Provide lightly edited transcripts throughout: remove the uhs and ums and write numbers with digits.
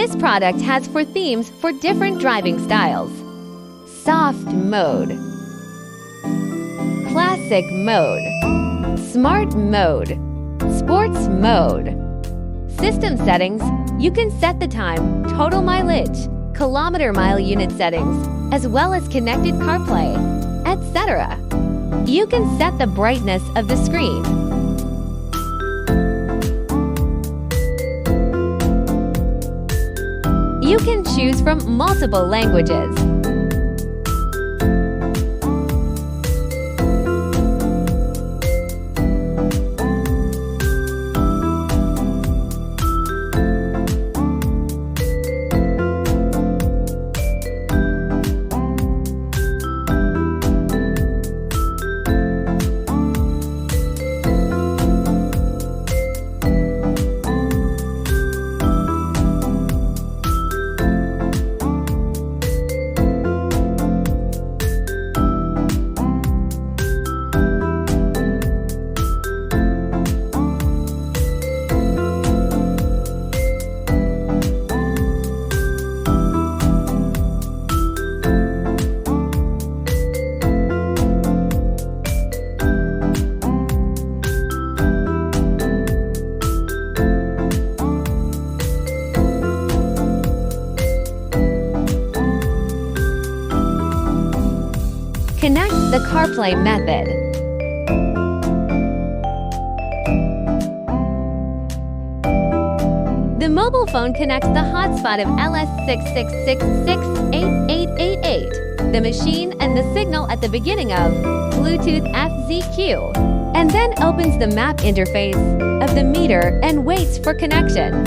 This product has 4 themes for different driving styles. Soft mode, classic mode, smart mode, sports mode. System settings, you can set the time, total mileage, kilometer mile unit settings, as well as connected CarPlay, etc. You can set the brightness of the screen. You can choose from multiple languages. Connect the CarPlay method. The mobile phone connects the hotspot of LS666688888, the machine and the signal at the beginning of Bluetooth FZQ, and then opens the map interface of the meter and waits for connection.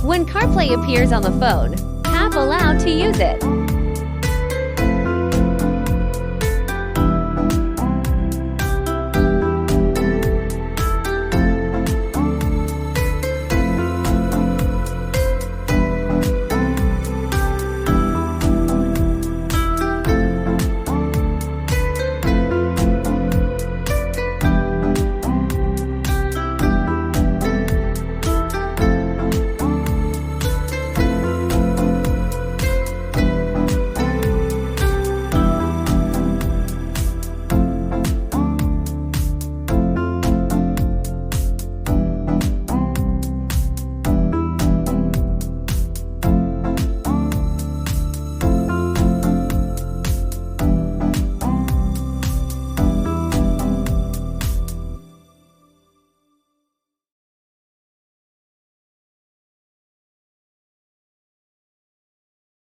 When CarPlay appears on the phone, tap Allow to use it.